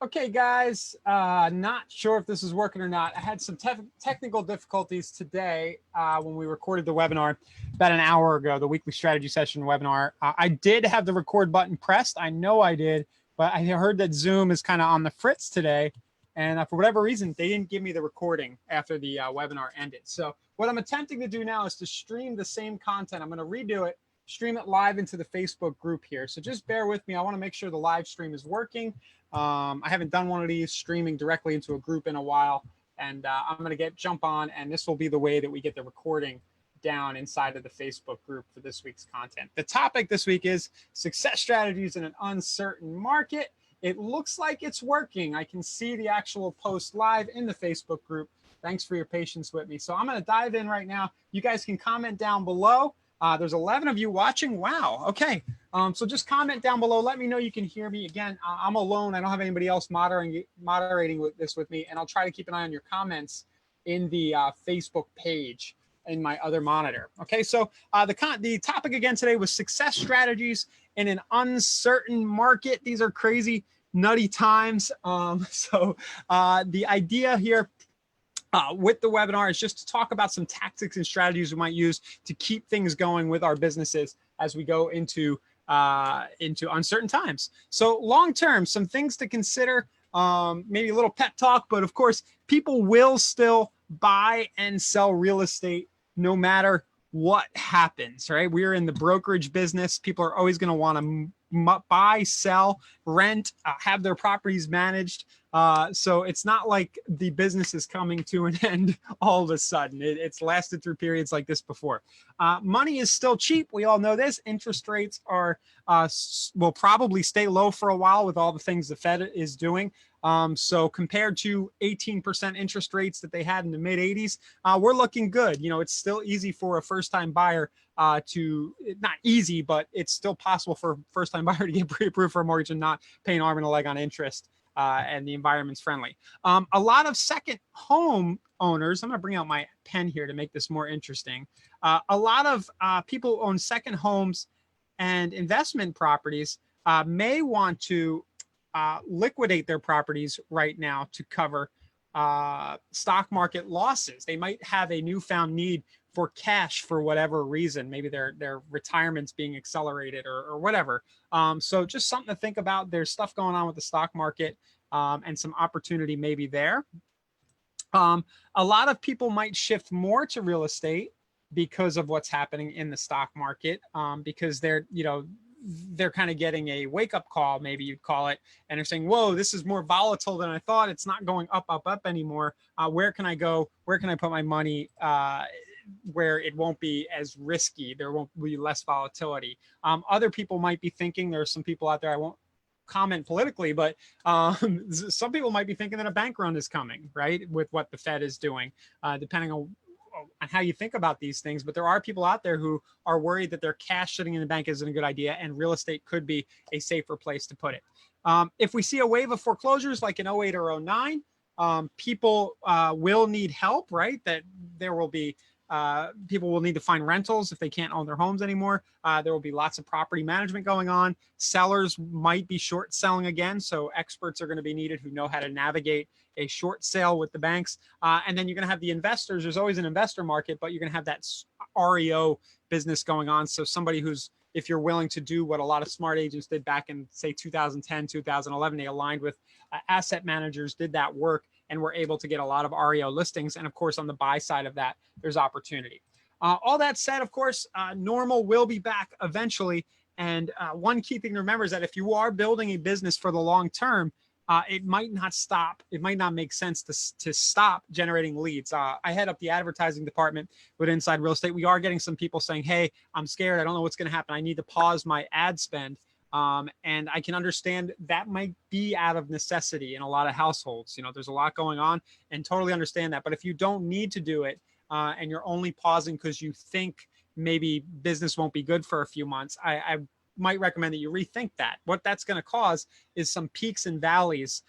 Okay, guys, not sure if this is working or not. I had some technical difficulties today when we recorded the webinar about an hour ago, the weekly strategy session webinar. I did have the record button pressed. I know I did, but I heard that Zoom is kind of on the fritz today. And for whatever reason, they didn't give me the recording after the webinar ended. So what I'm attempting to do now is to stream the same content. I'm going to redo it, stream it live into the Facebook group here. So just bear with me. I want to make sure the live stream is working. I haven't done one of these streaming directly into a group in a while, and I'm going to jump on, and this will be the way that we get the recording down inside of the Facebook group for this week's content. The topic this week is success strategies in an uncertain market. It looks like it's working. I can see the actual post live in the Facebook group. Thanks for your patience with me. So I'm going to dive in right now. You guys can comment down below. There's 11 of you watching. Wow. Okay. So just comment down below. Let me know you can hear me. Again, I'm alone. I don't have anybody else moderating this with me. And I'll try to keep an eye on your comments in the Facebook page in my other monitor. Okay. So the topic again today was success strategies in an uncertain market. These are crazy, nutty times. So the idea here with the webinar is just to talk about some tactics and strategies we might use to keep things going with our businesses as we go into uncertain times. So long term, some things to consider, maybe a little pep talk, but of course, people will still buy and sell real estate no matter what happens, right? We're in the brokerage business. People are always going to want to buy, sell, rent, have their properties managed. So it's not like the business is coming to an end all of a sudden. It's lasted through periods like this before. Money is still cheap. We all know this. Interest rates will probably stay low for a while with all the things the Fed is doing. So compared to 18% interest rates that they had in the mid 80s, we're looking good. You know, it's still easy for a first-time buyer not easy, but it's still possible for a first-time buyer to get pre-approved for a mortgage and not pay an arm and a leg on interest. And the environment's friendly. A lot of second home owners, I'm going to bring out my pen here to make this more interesting. A lot of people who own second homes and investment properties may want to liquidate their properties right now to cover stock market losses. They might have a newfound need for cash for whatever reason. Maybe their retirement's being accelerated or whatever. So just something to think about. There's stuff going on with the stock market and some opportunity maybe there. A lot of people might shift more to real estate because of what's happening in the stock market, because they're kind of getting a wake-up call, maybe you'd call it, and they're saying, whoa, this is more volatile than I thought. It's not going up, up, up anymore. Where can I go? Where can I put my money where it won't be as risky? There won't be less volatility. Other people might be thinking, there's some people out there, I won't comment politically, but some people might be thinking that a bank run is coming, right, with what the Fed is doing, depending on how you think about these things. But there are people out there who are worried that their cash sitting in the bank isn't a good idea, and real estate could be a safer place to put it. If we see a wave of foreclosures like in 08 or 09, people will need help, right? That there will be people will need to find rentals if they can't own their homes anymore. There will be lots of property management going on. Sellers might be short selling again, so experts are going to be needed who know how to navigate a short sale with the banks. And then you're going to have the investors. There's always an investor market, but you're going to have that REO business going on. So somebody who's, if you're willing to do what a lot of smart agents did back in, say, 2010, 2011, they aligned with asset managers, did that work, and were able to get a lot of REO listings. And of course, on the buy side of that, there's opportunity. All that said, of course, normal will be back eventually. And one key thing to remember is that if you are building a business for the long term, it might not stop. It might not make sense to stop generating leads. I head up the advertising department with Inside Real Estate. We are getting some people saying, hey, I'm scared. I don't know what's going to happen. I need to pause my ad spend. And I can understand that might be out of necessity in a lot of households. You know, there's a lot going on, and totally understand that. But if you don't need to do it, and you're only pausing because you think maybe business won't be good for a few months, I might recommend that you rethink that. What that's going to cause is some peaks and valleys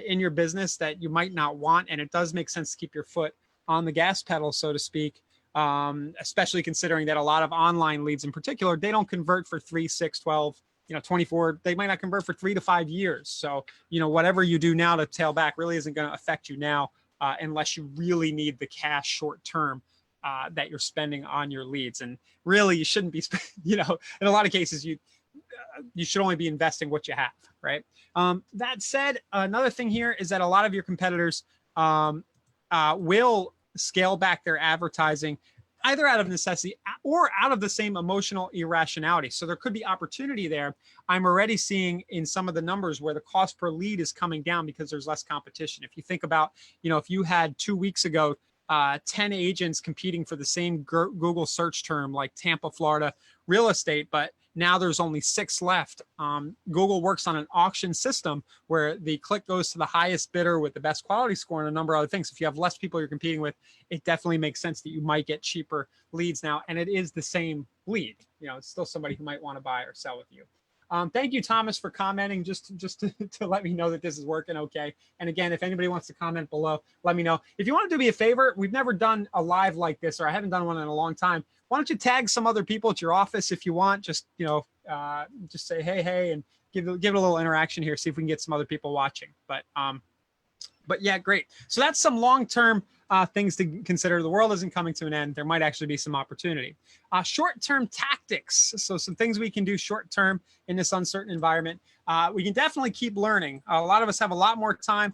in your business that you might not want. And it does make sense to keep your foot on the gas pedal, so to speak, especially considering that a lot of online leads in particular, they don't convert for 3, 6, 12, 24, they might not convert for 3 to 5 years. So, whatever you do now to tail back really isn't going to affect you now unless you really need the cash short term that you're spending on your leads. And really, you shouldn't be, in a lot of cases, you should only be investing what you have, right? That said, another thing here is that a lot of your competitors will scale back their advertising either out of necessity or out of the same emotional irrationality. So there could be opportunity there. I'm already seeing in some of the numbers where the cost per lead is coming down because there's less competition. If you think about, if you had 2 weeks ago, 10 agents competing for the same Google search term like Tampa, Florida real estate, but now there's only 6 left. Google works on an auction system where the click goes to the highest bidder with the best quality score and a number of other things. If you have less people you're competing with, it definitely makes sense that you might get cheaper leads now. And it is the same lead. It's still somebody who might want to buy or sell with you. Thank you, Thomas, for commenting just to let me know that this is working okay. And again, if anybody wants to comment below, let me know. If you want to do me a favor, we've never done a live like this, or I haven't done one in a long time. Why don't you tag some other people at your office if you want? Just say hey, and give it a little interaction here. See if we can get some other people watching. But yeah, great. So that's some long-term things to consider. The world isn't coming to an end. There might actually be some opportunity. Short-term tactics. So some things we can do short-term in this uncertain environment. We can definitely keep learning. A lot of us have a lot more time.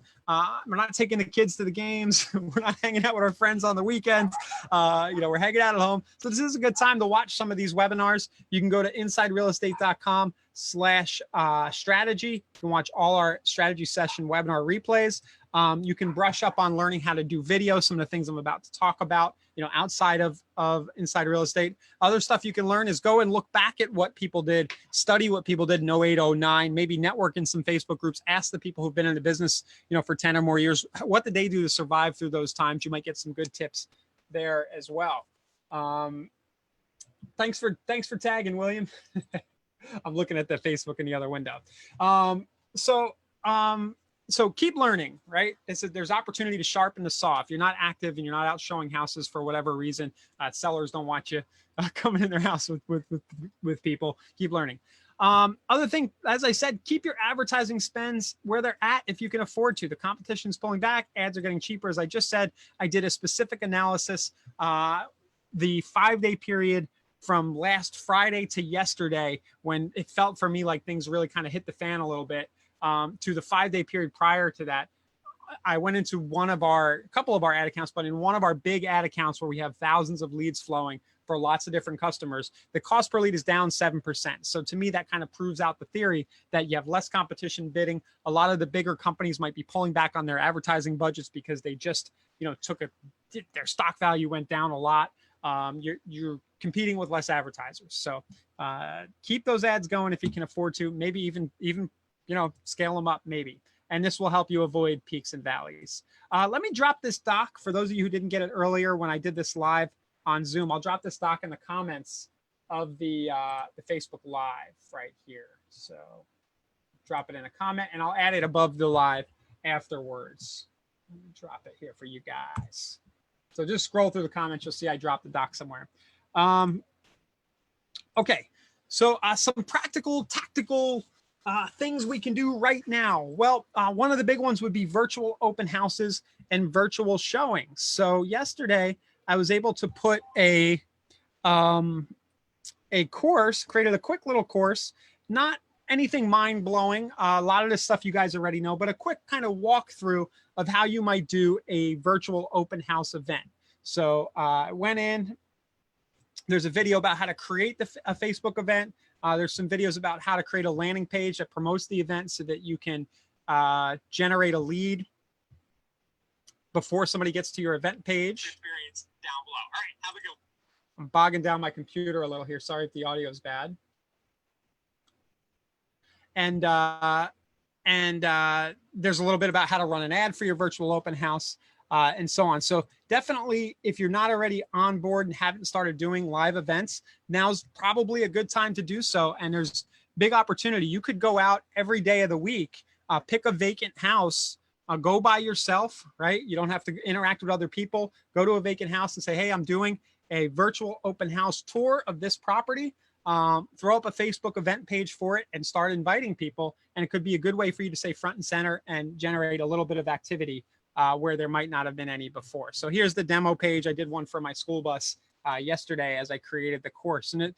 We're not taking the kids to the games. We're not hanging out with our friends on the weekends. We're hanging out at home. So this is a good time to watch some of these webinars. You can go to insiderealestate.com/strategy. You can watch all our strategy session webinar replays. You can brush up on learning how to do video, some of the things I'm about to talk about, outside of Inside Real Estate. Other stuff you can learn is go and look back at what people did, study what people did in 08, 09, maybe network in some Facebook groups, ask the people who've been in the business, for 10 or more years, what did they do to survive through those times? You might get some good tips there as well. Thanks for tagging, William. I'm looking at the Facebook in the other window. So keep learning, right? There's opportunity to sharpen the saw. If you're not active and you're not out showing houses for whatever reason, sellers don't want you coming in their house with people. Keep learning. Other thing, as I said, keep your advertising spends where they're at if you can afford to. The competition's pulling back. Ads are getting cheaper. As I just said, I did a specific analysis. The 5-day period from last Friday to yesterday, when it felt for me like things really kind of hit the fan a little bit, to the 5-day period prior to that, I went into a couple of our ad accounts, but in one of our big ad accounts where we have thousands of leads flowing for lots of different customers, the cost per lead is down 7%. So to me, that kind of proves out the theory that you have less competition bidding. A lot of the bigger companies might be pulling back on their advertising budgets because they just, their stock value went down a lot. You're competing with less advertisers. So keep those ads going if you can afford to, maybe even scale them up maybe. And this will help you avoid peaks and valleys. Let me drop this doc for those of you who didn't get it earlier when I did this live on Zoom. I'll drop this doc in the comments of the Facebook Live right here. So drop it in a comment and I'll add it above the live afterwards. Let me drop it here for you guys. So just scroll through the comments. You'll see I dropped the doc somewhere. Okay, so some practical, tactical things we can do right now. Well, one of the big ones would be virtual open houses and virtual showings. So yesterday I was able to put a course, created a quick little course, not anything mind-blowing. A lot of this stuff you guys already know, but a quick kind of walkthrough of how you might do a virtual open house event. So I went in, there's a video about how to create a Facebook event. There's some videos about how to create a landing page that promotes the event so that you can generate a lead before somebody gets to your event page. Experience down below. All right, have a go. I'm bogging down my computer a little here. Sorry if the audio is bad. And there's a little bit about how to run an ad for your virtual open house and so on. So definitely, if you're not already on board and haven't started doing live events, now's probably a good time to do so. And there's big opportunity. You could go out every day of the week, pick a vacant house, go by yourself, right? You don't have to interact with other people. Go to a vacant house and say, hey, I'm doing a virtual open house tour of this property. throw up a Facebook event page for it and start inviting people. And it could be a good way for you to stay front and center and generate a little bit of activity where there might not have been any before. So here's the demo page. I did one for my school bus yesterday as I created the course. And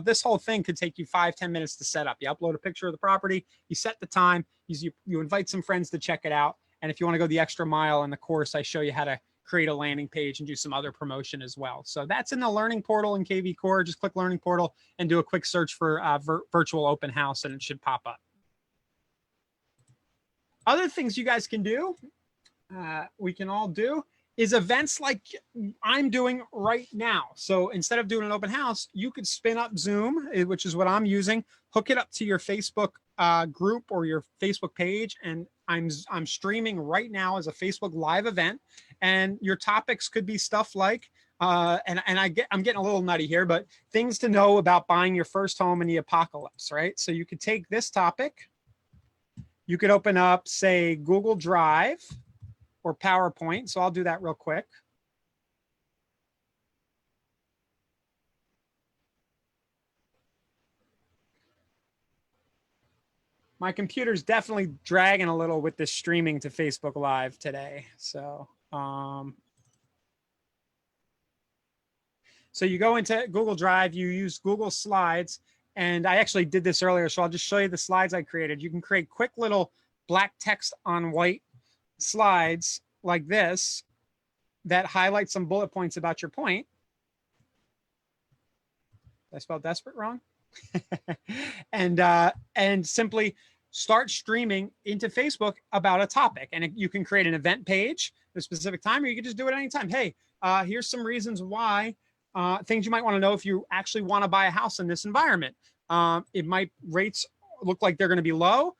this whole thing could take you 5-10 minutes to set up. You upload a picture of the property, you set the time, you invite some friends to check it out. And if you want to go the extra mile in the course, I show you how to create a landing page and do some other promotion as well. So that's in the Learning Portal in KV Core. Just click Learning Portal and do a quick search for virtual open house, and it should pop up. Other things you guys can do, we can all do, is events like I'm doing right now. So instead of doing an open house, you could spin up Zoom, which is what I'm using, hook it up to your Facebook group or your Facebook page, and I'm streaming right now as a Facebook live event. And your topics could be stuff like, I'm getting a little nutty here, but things to know about buying your first home in the apocalypse, right? So you could take this topic, you could open up, say, Google Drive or PowerPoint. So I'll do that real quick. My computer's definitely dragging a little with this streaming to Facebook Live today. So, so you go into Google Drive, you use Google Slides, and I actually did this earlier, so I'll just show you the slides I created. You can create quick little black text on white slides like this that highlight some bullet points about your point. Did I spell desperate wrong? And simply start streaming into Facebook about a topic. And you can create an event page at a specific time, or you can just do it anytime. Hey, here's some reasons why, things you might want to know if you actually want to buy a house in this environment. Rates look like they're going to be low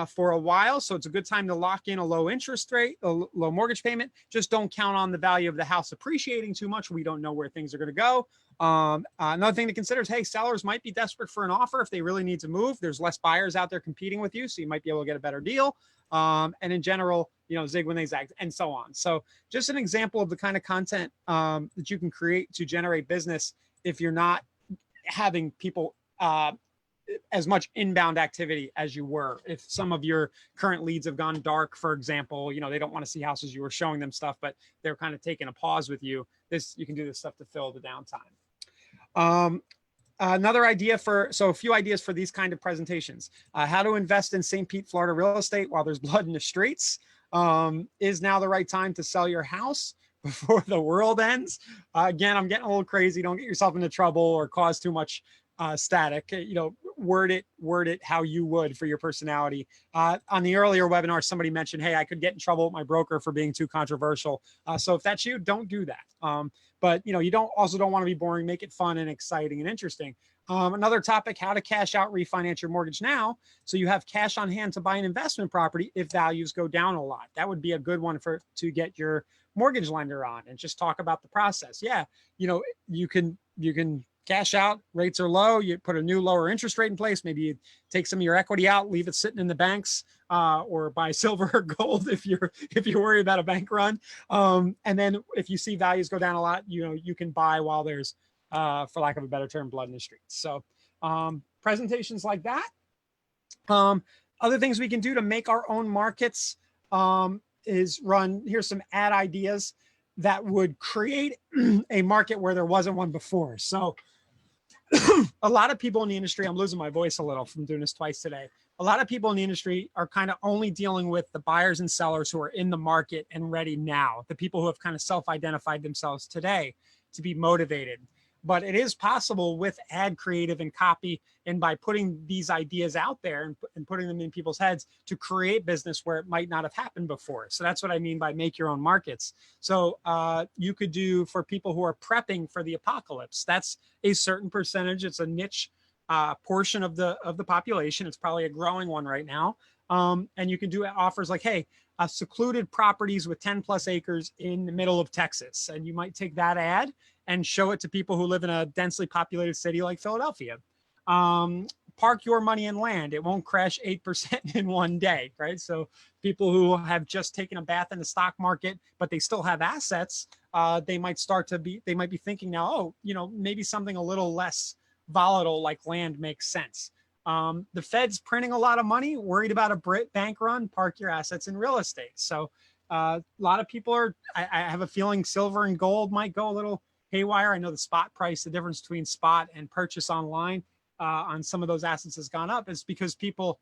for a while. So it's a good time to lock in a low interest rate, a low mortgage payment. Just don't count on the value of the house appreciating too much. We don't know where things are going to go. Another thing to consider is, hey, sellers might be desperate for an offer if they really need to move. There's less buyers out there competing with you, so you might be able to get a better deal. And in general, zig when they zag, and so on. So just an example of the kind of content that you can create to generate business if you're not having people as much inbound activity as you were. If some of your current leads have gone dark, for example, they don't want to see houses, you were showing them stuff, but they're kind of taking a pause with you. You can do this stuff to fill the downtime. Another idea a few ideas for these kind of presentations. How to invest in St. Pete, Florida real estate while there's blood in the streets. Is now the right time to sell your house before the world ends? Again, I'm getting a little crazy. Don't get yourself into trouble or cause too much static. Word it how you would for your personality. On the earlier webinar, somebody mentioned, hey, I could get in trouble with my broker for being too controversial. So if that's you, don't do that. But you don't want to be boring. Make it fun and exciting and interesting. Another topic: how to cash out, refinance your mortgage now, so you have cash on hand to buy an investment property if values go down a lot. That would be a good one to get your mortgage lender on and just talk about the process. Yeah, you can cash out, rates are low, you put a new lower interest rate in place, maybe you take some of your equity out, leave it sitting in the banks, or buy silver or gold if you're worried about a bank run. And then if you see values go down a lot, you can buy while there's, for lack of a better term, blood in the streets. So presentations like that. Other things we can do to make our own markets is here's some ad ideas that would create a market where there wasn't one before. So a lot of people in the industry, I'm losing my voice a little from doing this twice today. A lot of people in the industry are kind of only dealing with the buyers and sellers who are in the market and ready now, the people who have kind of self-identified themselves today to be motivated. But it is possible with ad creative and copy, and by putting these ideas out there and putting them in people's heads, to create business where it might not have happened before. So that's what I mean by make your own markets. So you could do, for people who are prepping for the apocalypse, that's a certain percentage. It's a niche portion of the population. It's probably a growing one right now. And you can do offers like, hey, secluded properties with 10 plus acres in the middle of Texas. And you might take that ad and show it to people who live in a densely populated city like Philadelphia. Park your money in land. It won't crash 8% in one day, right? So people who have just taken a bath in the stock market, but they still have assets, they might be thinking now, maybe something a little less volatile like land makes sense. The Fed's printing a lot of money, worried about a bank run, park your assets in real estate. So a lot of people are, I have a feeling silver and gold might go a little haywire. I know the spot price, the difference between spot and purchase online on some of those assets has gone up. It's because people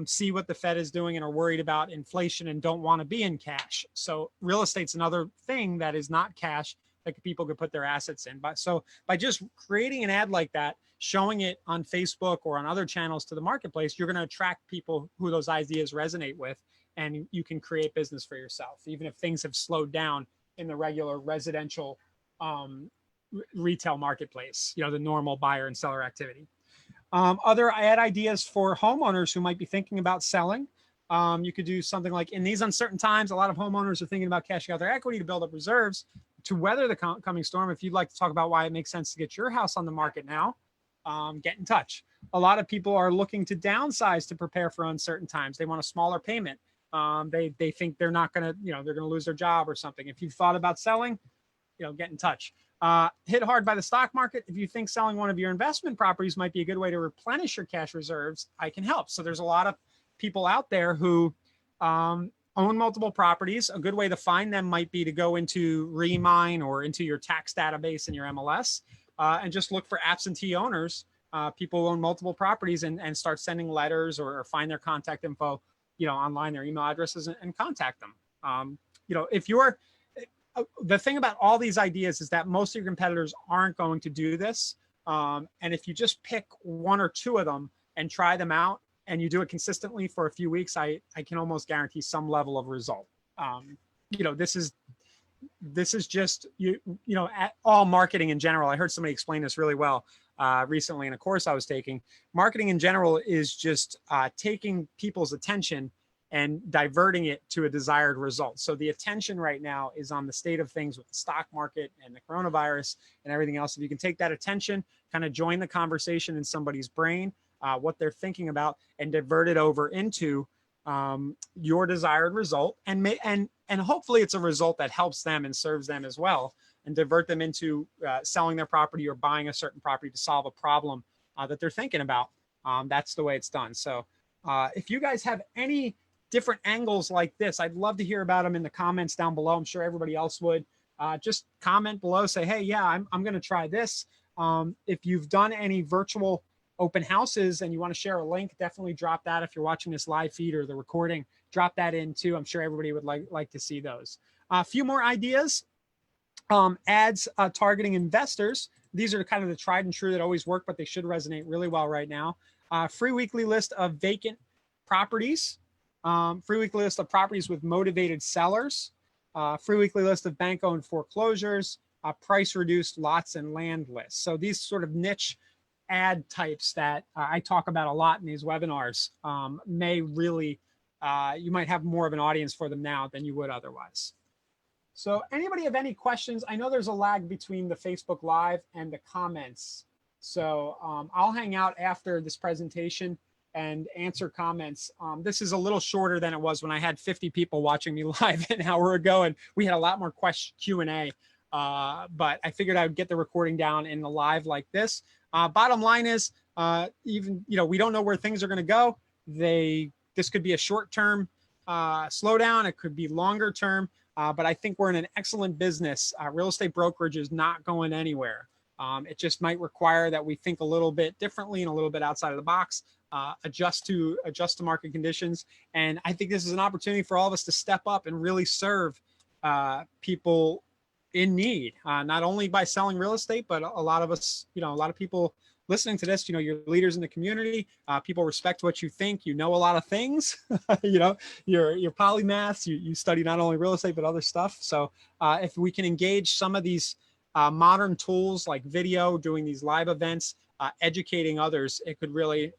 see what the Fed is doing and are worried about inflation and don't want to be in cash. So real estate's another thing that is not cash that people could put their assets in. But so by just creating an ad like that, showing it on Facebook or on other channels to the marketplace, you're going to attract people who those ideas resonate with, and you can create business for yourself, even if things have slowed down in the regular residential retail marketplace, you know, the normal buyer and seller activity. Other ad ideas for homeowners who might be thinking about selling. You could do something like, in these uncertain times, a lot of homeowners are thinking about cashing out their equity to build up reserves to weather the coming storm. If you'd like to talk about why it makes sense to get your house on the market now, get in touch. A lot of people are looking to downsize to prepare for uncertain times. They want a smaller payment. They think they're not going to, you know, they're going to lose their job or something. If you've thought about selling, you know, get in touch. Hit hard by the stock market. If you think selling one of your investment properties might be a good way to replenish your cash reserves, I can help. So there's a lot of people out there who own multiple properties. A good way to find them might be to go into Remine or into your tax database in your MLS and just look for absentee owners, people who own multiple properties, and start sending letters or find their contact info, you know, online, their email addresses, and contact them. You know, if you're, the thing about all these ideas is that most of your competitors aren't going to do this. And if you just pick one or two of them and try them out, and you do it consistently for a few weeks, I can almost guarantee some level of result. You know, this is just, you know, all marketing in general. I heard somebody explain this really well recently in a course I was taking. Marketing in general is just taking people's attention and diverting it to a desired result. So the attention right now is on the state of things with the stock market and the coronavirus and everything else. If you can take that attention, kind of join the conversation in somebody's brain, what they're thinking about, and divert it over into your desired result, and hopefully it's a result that helps them and serves them as well, and divert them into selling their property or buying a certain property to solve a problem that they're thinking about. That's the way it's done. So if you guys have any different angles like this, I'd love to hear about them in the comments down below. I'm sure everybody else would. Just comment below, say, hey, yeah, I'm going to try this. If you've done any virtual open houses and you want to share a link, definitely drop that. If you're watching this live feed or the recording, drop that in too. I'm sure everybody would like to see those. A few more ideas. Ads targeting investors. These are kind of the tried and true that always work, but they should resonate really well right now. Free weekly list of vacant properties. Free weekly list of properties with motivated sellers. Free weekly list of bank-owned foreclosures. Price reduced lots and land lists. So these sort of niche ad types that I talk about a lot in these webinars may really, you might have more of an audience for them now than you would otherwise. So anybody have any questions? I know there's a lag between the Facebook Live and the comments. So I'll hang out after this presentation and answer comments. This is a little shorter than it was when I had 50 people watching me live an hour ago, and we had a lot more Q&A. But I figured I would get the recording down in the live like this. Bottom line is, even, you know, we don't know where things are going to go. This could be a short-term slowdown. It could be longer term. But I think we're in an excellent business. Real estate brokerage is not going anywhere. It just might require that we think a little bit differently and a little bit outside of the box, adjust to market conditions. And I think this is an opportunity for all of us to step up and really serve people in need, not only by selling real estate, but a lot of us, you know, a lot of people listening to this, you know, you're leaders in the community. People respect what you think. You know a lot of things. You know, you're polymaths. You study not only real estate but other stuff. So if we can engage some of these modern tools like video, doing these live events, educating others, it could really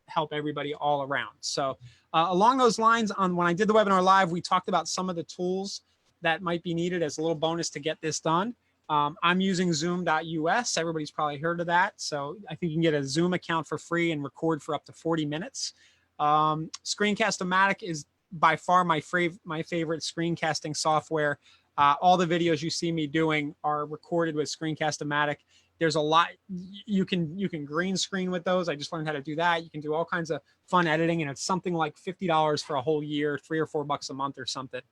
help everybody all around. So along those lines, when I did the webinar live, we talked about some of the tools that might be needed as a little bonus to get this done. I'm using zoom.us. Everybody's probably heard of that. So I think you can get a Zoom account for free and record for up to 40 minutes. Screencast-O-Matic is by far my favorite screencasting software. All the videos you see me doing are recorded with Screencast-O-Matic. There's a lot you can green screen with those. I just learned how to do that. You can do all kinds of fun editing, and it's something like $50 for a whole year, $3 or $4 a month or something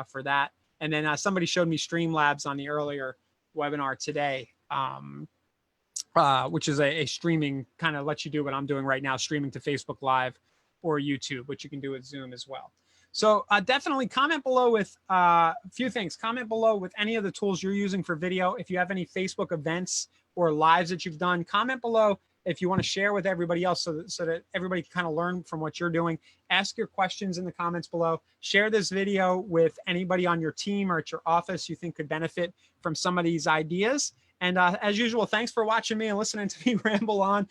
for that. And then somebody showed me Streamlabs on the earlier webinar today, which is a streaming, kind of lets you do what I'm doing right now, streaming to Facebook Live or YouTube, which you can do with Zoom as well. So definitely comment below with a few things. Comment below with any of the tools you're using for video. If you have any Facebook events or lives that you've done, comment below if you want to share with everybody else so that everybody can kind of learn from what you're doing. Ask your questions in the comments below. Share this video with anybody on your team or at your office you think could benefit from some of these ideas. And as usual, thanks for watching me and listening to me ramble on.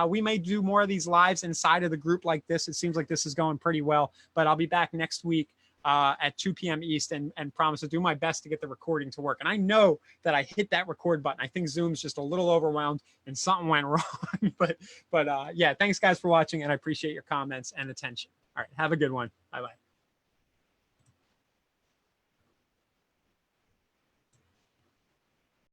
We may do more of these lives inside of the group like this. It seems like this is going pretty well, but I'll be back next week at 2 p.m. East and promise to do my best to get the recording to work. And I know that I hit that record button. I think Zoom's just a little overwhelmed and something went wrong. but yeah, thanks guys for watching, and I appreciate your comments and attention. All right, have a good one. Bye-bye.